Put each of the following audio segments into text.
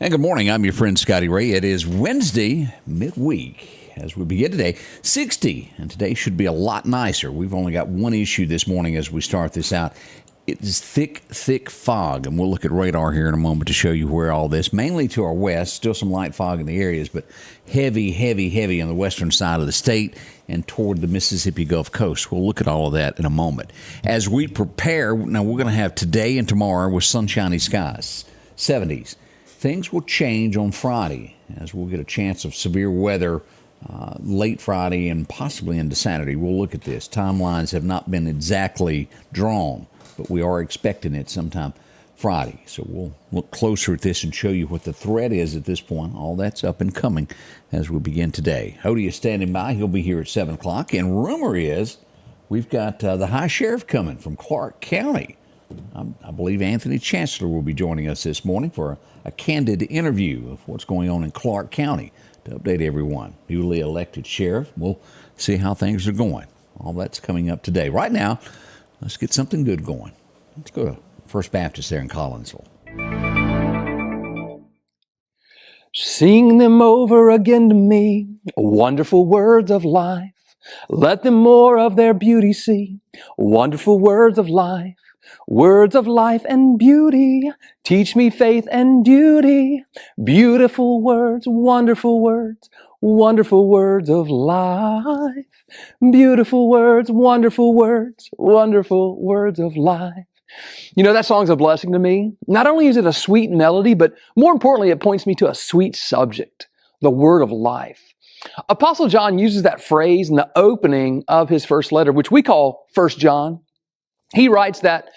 And good morning. I'm your friend Scotty Ray. It is Wednesday, midweek, as we begin today, 60. And today should be a lot nicer. We've only got one issue this morning as we start this out. It is thick fog. And we'll look at radar here in a moment to show you where all this, mainly to our west, still some light fog in the areas, but heavy on the western side of the state and toward the Mississippi Gulf Coast. We'll look at all of that in a moment. As we prepare, now we're going to have today and tomorrow with sunshiny skies, 70s. Things will change on Friday as we'll get a chance of severe weather late Friday and possibly into Saturday. We'll look at this. Timelines have not been exactly drawn, but we are expecting it sometime Friday. So we'll look closer at this and show you what the threat is at this point. All that's up and coming as we begin today. Hody is standing by. He'll be here at 7 o'clock. And rumor is we've got the High Sheriff coming from Clark County. I believe Anthony Chancellor will be joining us this morning for a candid interview of what's going on in Clark County to update everyone. Newly elected sheriff. We'll see how things are going. All that's coming up today. Right now, let's get something good going. Let's go to First Baptist there in Collinsville. Sing them over again to me, wonderful words of life. Let them more of their beauty see, wonderful words of life. Words of life and beauty, teach me faith and duty. Beautiful words, wonderful words of life. Beautiful words, wonderful words of life. You know, that song's a blessing to me. Not only is it a sweet melody, but more importantly, it points me to a sweet subject, the word of life. Apostle John uses that phrase in the opening of his first letter, which we call 1 John. He writes that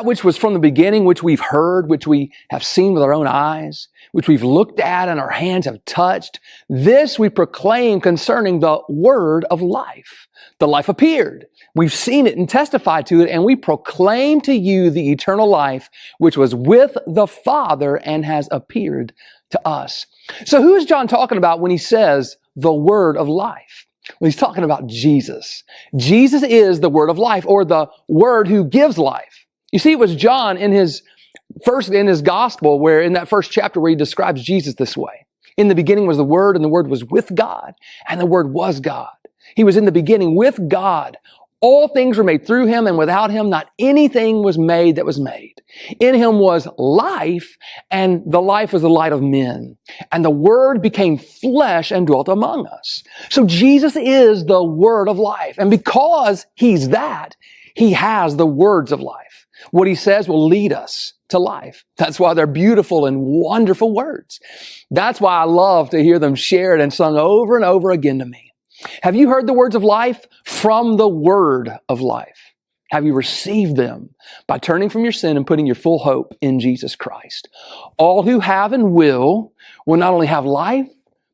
which was from the beginning, which we've heard, which we have seen with our own eyes, which we've looked at and our hands have touched, this we proclaim concerning the word of life. The life appeared. We've seen it and testified to it, and we proclaim to you the eternal life, which was with the Father and has appeared to us. So who is John talking about when he says the word of life? Well, he's talking about Jesus. Jesus is the word of life, or the word who gives life. You see, it was John in his gospel, where in that first chapter where he describes Jesus this way. In the beginning was the Word, and the Word was with God, and the Word was God. He was in the beginning with God. All things were made through him, and without him, not anything was made that was made. In him was life, and the life was the light of men. And the Word became flesh and dwelt among us. So Jesus is the Word of life. And because he's that, he has the words of life. What he says will lead us to life. That's why they're beautiful and wonderful words. That's why I love to hear them shared and sung over and over again to me. Have you heard the words of life from the word of life? Have you received them by turning from your sin and putting your full hope in Jesus Christ? All who have and will not only have life,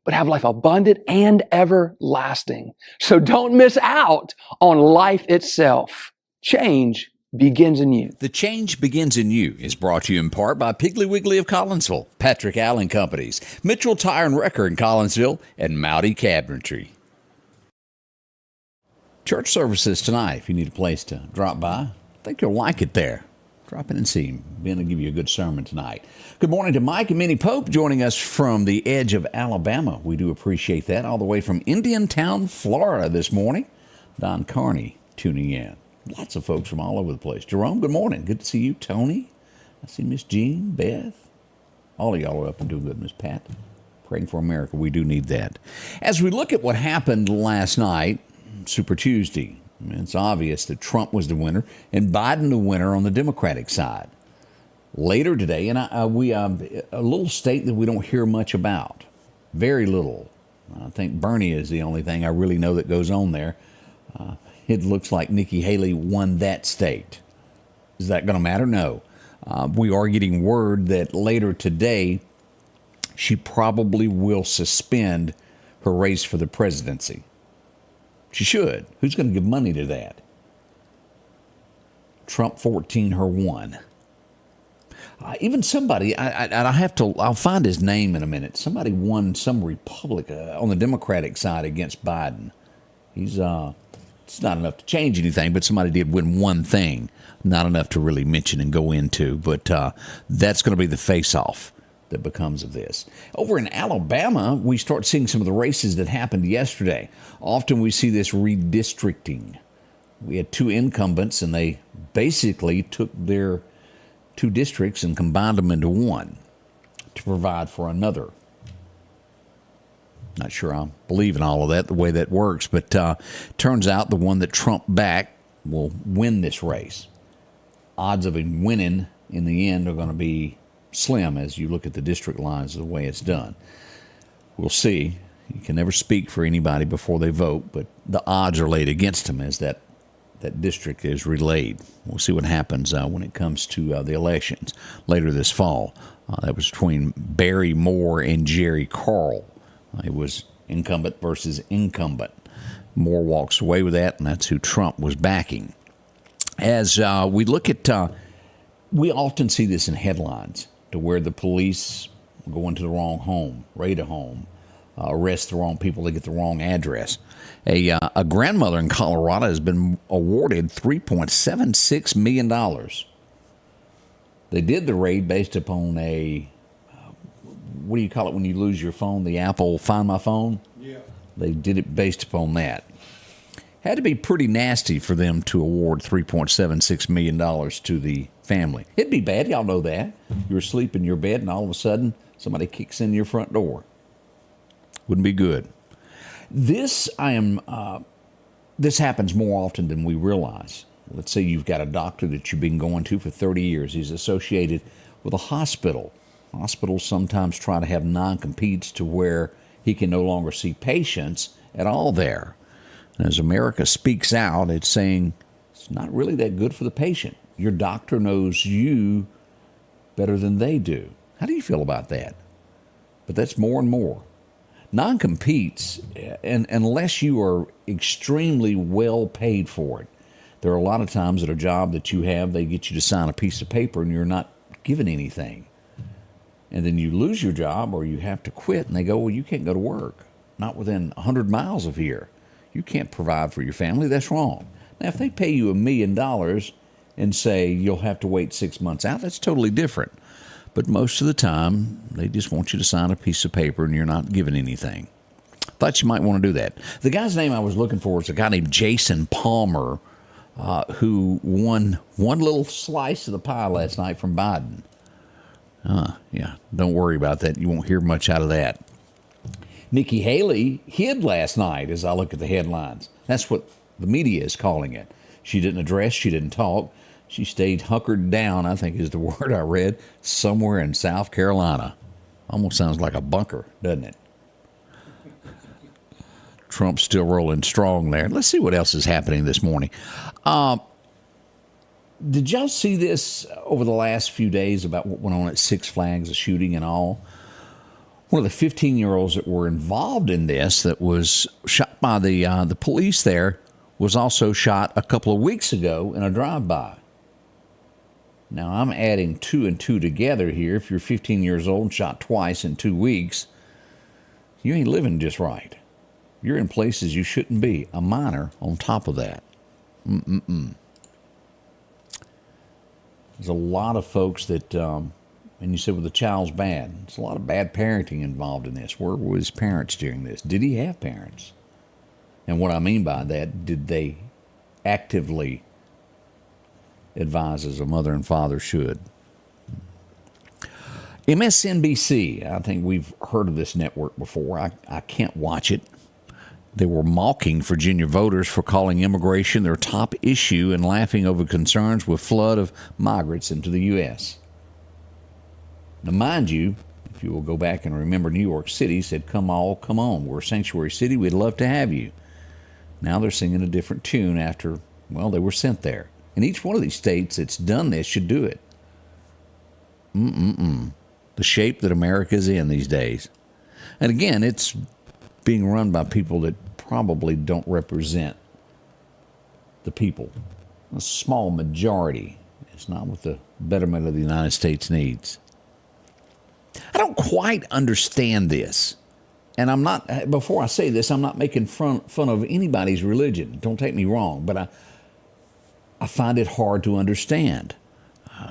but have life abundant and everlasting. So don't miss out on life itself. Change begins in you. The Change Begins in You is brought to you in part by Piggly Wiggly of Collinsville, Patrick Allen Companies, Mitchell Tire and Wrecker in Collinsville, and Mowdy Cabinetry. Church services tonight. If you need a place to drop by, I think you'll like it there. Drop in and see him. Ben will give you a good sermon tonight. Good morning to Mike and Minnie Pope joining us from the edge of Alabama. We do appreciate that. All the way from Indiantown, Florida this morning. Don Carney tuning in. Lots of folks from all over the place. Jerome, good morning. Good to see you. Tony, I see Miss Jean, Beth. All of y'all are up and doing good. Miss Pat, praying for America. We do need that. As we look at what happened last night, Super Tuesday, it's obvious that Trump was the winner and Biden the winner on the Democratic side. Later today, and we a little state that we don't hear much about. Very little. I think Bernie is the only thing I really know that goes on there. It looks like Nikki Haley won that state. Is that going to matter? No. We are getting word that later today, she probably will suspend her race for the presidency. She should. Who's going to give money to that? Trump 14, her 1. Even somebody, I'll find his name in a minute. Somebody won some Republican on the Democratic side against Biden. It's not enough to change anything, but somebody did win one thing. Not enough to really mention and go into, but that's going to be the face-off. that becomes of this. Over in Alabama, we start seeing some of the races that happened yesterday. Often we see this redistricting. We had two incumbents, and they basically took their two districts and combined them into one to provide for another. Not sure I believe in all of that, the way that works, but turns out the one that Trump backed will win this race. Odds of him winning in the end are going to be slim as you look at the district lines the way it's done. We'll see. You can never speak for anybody before they vote, but the odds are laid against him as that district is relayed. We'll see what happens when it comes to the elections later this fall. That was between Barry Moore and Jerry Carl. It was incumbent versus incumbent. Moore walks away with that, and that's who Trump was backing. As we look at, we often see this in headlines, to where the police go into the wrong home, raid a home, arrest the wrong people, they get the wrong address. A grandmother in Colorado has been awarded $3.76 million. They did the raid based upon what do you call it when you lose your phone? The Apple Find My Phone? Yeah. They did it based upon that. Had to be pretty nasty for them to award $3.76 million to the family. It'd be bad. Y'all know that. You're asleep in your bed, and all of a sudden, somebody kicks in your front door. Wouldn't be good. This happens more often than we realize. Let's say you've got a doctor that you've been going to for 30 years. He's associated with a hospital. Hospitals sometimes try to have non-competes to where he can no longer see patients at all there. And as America speaks out, it's saying it's not really that good for the patient. Your doctor knows you better than they do. How do you feel about that? But that's more and more. Non-competes, and unless you are extremely well paid for it, there are a lot of times at a job that you have, they get you to sign a piece of paper and you're not given anything. And then you lose your job or you have to quit, and they go, well, you can't go to work. Not within 100 miles of here. You can't provide for your family. That's wrong. Now, if they pay you $1 million and say you'll have to wait 6 months out, that's totally different. But most of the time, they just want you to sign a piece of paper and you're not given anything. Thought you might want to do that. The guy's name I was looking for is a guy named Jason Palmer, who won one little slice of the pie last night from Biden. Yeah, don't worry about that. You won't hear much out of that. Nikki Haley hid last night as I look at the headlines. That's what the media is calling it. She didn't address, she didn't talk. She stayed hunkered down, I think is the word I read, somewhere in South Carolina. Almost sounds like a bunker, doesn't it? Trump's still rolling strong there. Let's see what else is happening this morning. Did y'all see this over the last few days about what went on at Six Flags, a shooting and all? One of the 15-year-olds that were involved in this that was shot by the police there was also shot a couple of weeks ago in a drive-by. Now, I'm adding 2 and 2 together here. If you're 15 years old and shot twice in 2 weeks, you ain't living just right. You're in places you shouldn't be. A minor on top of that. There's a lot of folks that, and you said, well, the child's bad. There's a lot of bad parenting involved in this. Where were his parents during this? Did he have parents? And what I mean by that, did they actively advise as a mother and father should? MSNBC, I think we've heard of this network before. I can't watch it. They were mocking Virginia voters for calling immigration their top issue and laughing over concerns with flood of migrants into the U.S. Now, mind you, if you will go back and remember, New York City said, come on, we're a sanctuary city, we'd love to have you. Now they're singing a different tune after, well, they were sent there. And each one of these states that's done this should do it. The shape that America's in these days. And again, it's being run by people that probably don't represent the people. A small majority. It's not what the betterment of the United States needs. I don't quite understand this. And I'm not, before I say this, I'm not making fun of anybody's religion. Don't take me wrong. But I find it hard to understand.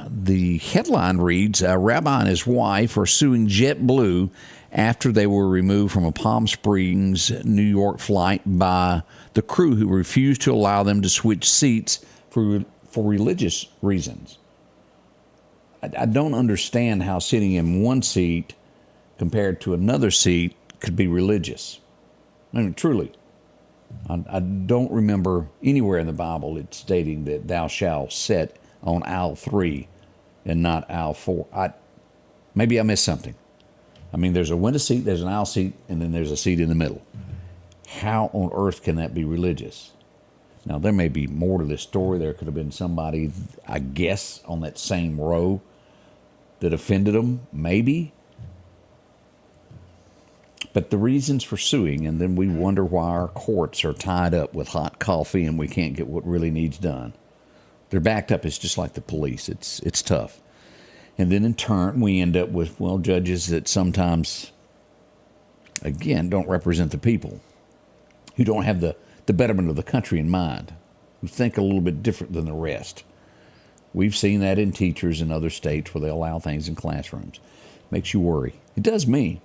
The headline reads, a rabbi and his wife are suing JetBlue after they were removed from a Palm Springs, New York flight by the crew who refused to allow them to switch seats for religious reasons. I don't understand how sitting in one seat compared to another seat could be religious. I mean, truly. I don't remember anywhere in the Bible it stating that thou shalt sit on aisle 3 and not aisle 4. Maybe I missed something. I mean, there's a window seat, there's an aisle seat, and then there's a seat in the middle. How on earth can that be religious? Now, there may be more to this story. There could have been somebody, I guess, on that same row that offended them, maybe. But the reasons for suing, and then we wonder why our courts are tied up with hot coffee and we can't get what really needs done. They're backed up. It's just like the police. It's tough. And then in turn, we end up with, well, judges that sometimes, again, don't represent the people, who don't have the betterment of the country in mind, who think a little bit different than the rest. We've seen that in teachers in other states where they allow things in classrooms. Makes you worry. It does me.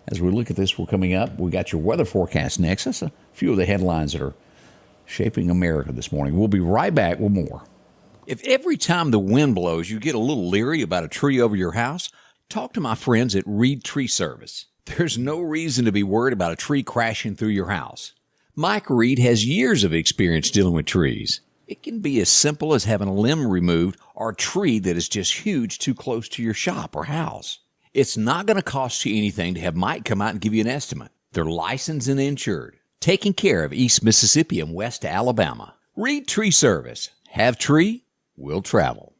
As we look at this, we're coming up. We got your weather forecast next. That's a few of the headlines that are shaping America this morning. We'll be right back with more. If every time the wind blows you get a little leery about a tree over your house, talk to my friends at Reed Tree Service. There's no reason to be worried about a tree crashing through your house. Mike Reed has years of experience dealing with trees. It can be as simple as having a limb removed or a tree that is just huge too close to your shop or house. It's not going to cost you anything to have Mike come out and give you an estimate. They're licensed and insured, taking care of East Mississippi and West Alabama. Reed Tree Service. Have tree, will travel.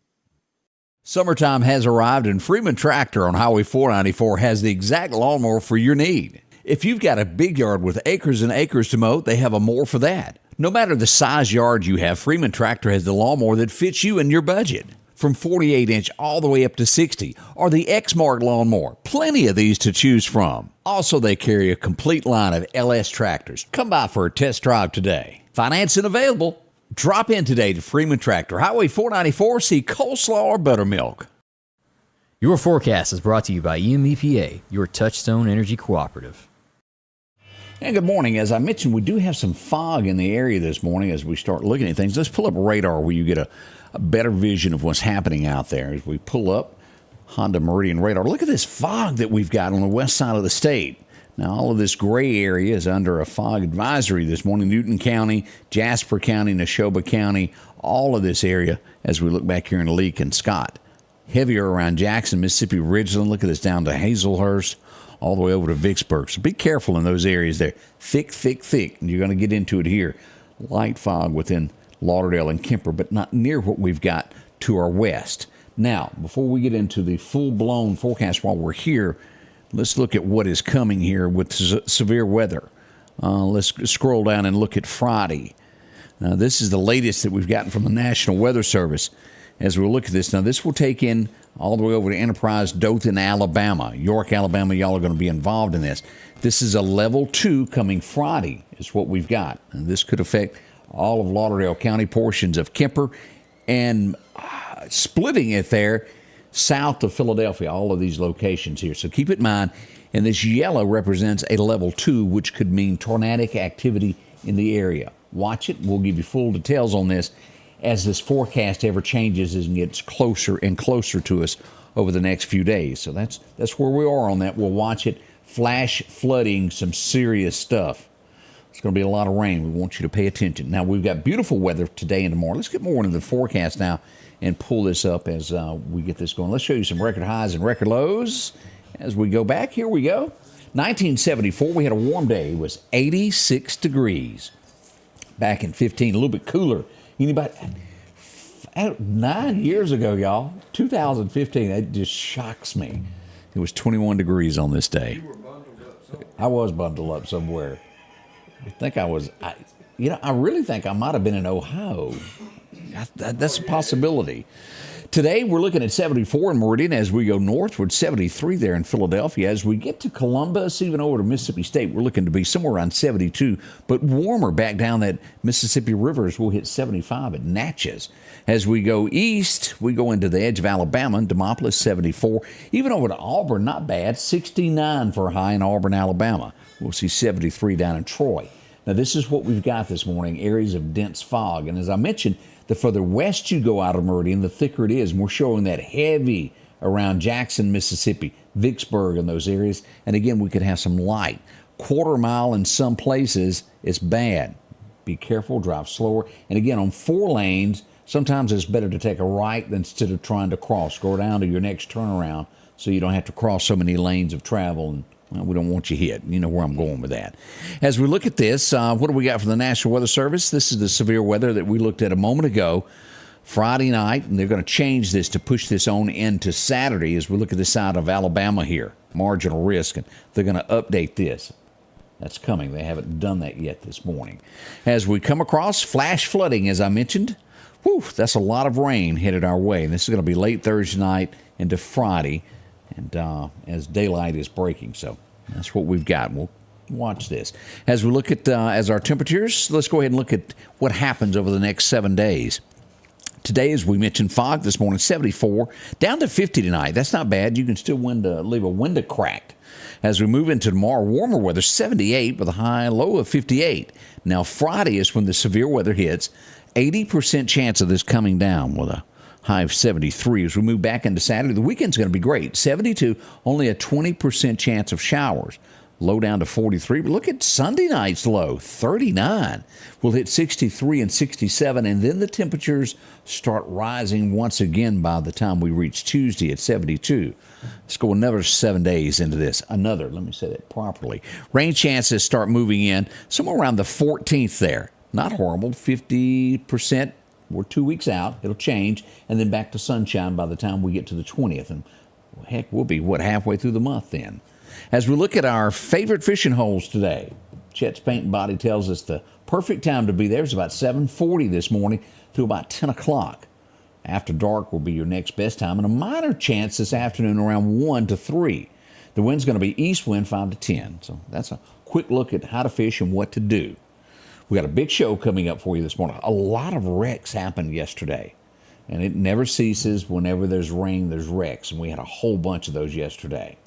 Summertime has arrived, and Freeman Tractor on Highway 494 has the exact lawnmower for your need. If you've got a big yard with acres and acres to mow, they have a mower for that. No matter the size yard you have, Freeman Tractor has the lawnmower that fits you and your budget. From 48-inch all the way up to 60, or the X-Mark lawnmower. Plenty of these to choose from. Also, they carry a complete line of LS tractors. Come by for a test drive today. Financing available. Drop in today to Freeman Tractor, Highway 494, see coleslaw or buttermilk. Your forecast is brought to you by EMEPA, your Touchstone Energy Cooperative. And good morning. As I mentioned, we do have some fog in the area this morning as we start looking at things. Let's pull up radar where you get a better vision of what's happening out there. As we pull up Honda Meridian radar, look at this fog that we've got on the west side of the state. Now, all of this gray area is under a fog advisory this morning. Newton County, Jasper County, Neshoba County, all of this area as we look back here in Leake and Scott. Heavier around Jackson, Mississippi, Ridgeland. Look at this down to Hazelhurst, all the way over to Vicksburg. So be careful in those areas there. Thick, thick, thick. And you're going to get into it here. Light fog within Lauderdale and Kemper, but not near what we've got to our west. Now, before we get into the full-blown forecast while we're here, let's look at what is coming here with severe weather. Let's scroll down and look at Friday. Now, this is the latest that we've gotten from the National Weather Service. As we look at this, now this will take in all the way over to Enterprise, Dothan, Alabama. York, Alabama, y'all are going to be involved in this. This is a level 2 coming Friday is what we've got. And this could affect all of Lauderdale County, portions of Kemper, and splitting it there south of Philadelphia, all of these locations here. So keep it in mind. And this yellow represents a level 2, which could mean tornadic activity in the area. Watch it. We'll give you full details on this as this forecast ever changes and gets closer and closer to us over the next few days. So that's where we are on that. We'll watch it. Flash flooding, some serious stuff. It's going to be a lot of rain. We want you to pay attention. Now, we've got beautiful weather today and tomorrow. Let's get more into the forecast now and pull this up as we get this going. Let's show you some record highs and record lows as we go back. Here we go. 1974, we had a warm day. It was 86 degrees. Back in 15, a little bit cooler. Anybody? 9 years ago, y'all, 2015, that just shocks me. It was 21 degrees on this day. You were bundled up somewhere. I was bundled up somewhere. I think I was, I really think I might have been in Ohio. That's a possibility. Today, we're looking at 74 in Meridian as we go northward, 73 there in Philadelphia. As we get to Columbus, even over to Mississippi State, we're looking to be somewhere around 72, but warmer back down that Mississippi River as we'll hit 75 at Natchez. As we go east, we go into the edge of Alabama, and Demopolis, 74. Even over to Auburn, not bad, 69 for a high in Auburn, Alabama. We'll see 73 down in Troy. Now, this is what we've got this morning, areas of dense fog. And as I mentioned, the further west you go out of Meridian, the thicker it is. And we're showing that heavy around Jackson, Mississippi, Vicksburg, and those areas. And again, we could have some light. Quarter mile in some places, it's bad. Be careful, drive slower. And again, on 4 lanes, sometimes it's better to take a right than instead of trying to cross. Go down to your next turnaround so you don't have to cross so many lanes of travel. And well, we don't want you hit. You know where I'm going with that. As we look at this, what do we got from the National Weather Service? This is the severe weather that we looked at a moment ago, Friday night, and they're going to change this to push this on into Saturday as we look at this side of Alabama here, marginal risk, and they're going to update this. That's coming. They haven't done that yet this morning. As we come across flash flooding, as I mentioned, that's a lot of rain headed our way. And this is going to be late Thursday night into Friday. And as daylight is breaking, so that's what we've got. We'll watch this. As we look at as our temperatures, let's go ahead and look at what happens over the next 7 days. Today, as we mentioned, fog this morning, 74, down to 50 tonight. That's not bad. You can still leave a window cracked. As we move into tomorrow, warmer weather, 78 with a low of 58. Now, Friday is when the severe weather hits. 80% chance of this coming down with a high of 73. As we move back into Saturday, the weekend's going to be great. 72, only a 20% chance of showers. Low down to 43. But look at Sunday night's low, 39. We'll hit 63 and 67, and then the temperatures start rising once again by the time we reach Tuesday at 72. Let's go another 7 days into this. Let me say that properly. Rain chances start moving in somewhere around the 14th there. Not horrible, 50%. We're 2 weeks out. It'll change, and then back to sunshine by the time we get to the 20th. And heck, we'll be, halfway through the month then. As we look at our favorite fishing holes today, Chet's Paint and Body tells us the perfect time to be there is about 7:40 this morning to about 10 o'clock. After dark will be your next best time, and a minor chance this afternoon around 1 to 3. The wind's going to be east wind 5 to 10. So that's a quick look at how to fish and what to do. We got a big show coming up for you this morning. A lot of wrecks happened yesterday, and it never ceases. Whenever there's rain, there's wrecks, and we had a whole bunch of those yesterday.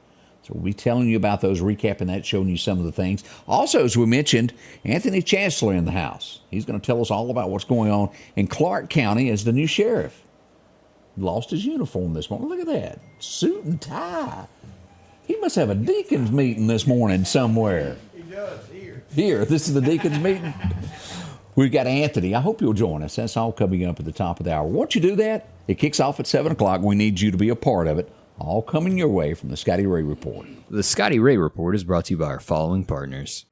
So we'll be telling you about those, recapping that, showing you some of the things. Also, as we mentioned, Anthony Chancellor in the house. He's going to tell us all about what's going on in Clark County as the new sheriff. Lost his uniform this morning. Look at that. Suit and tie. He must have a deacon's meeting this morning somewhere. He does, Here, this is the deacon's meeting. We've got Anthony. I hope you'll join us. That's all coming up at the top of the hour. Once you do that, it kicks off at 7 o'clock. We need you to be a part of it. All coming your way from the Scotty Ray Report. The Scotty Ray Report is brought to you by our following partners.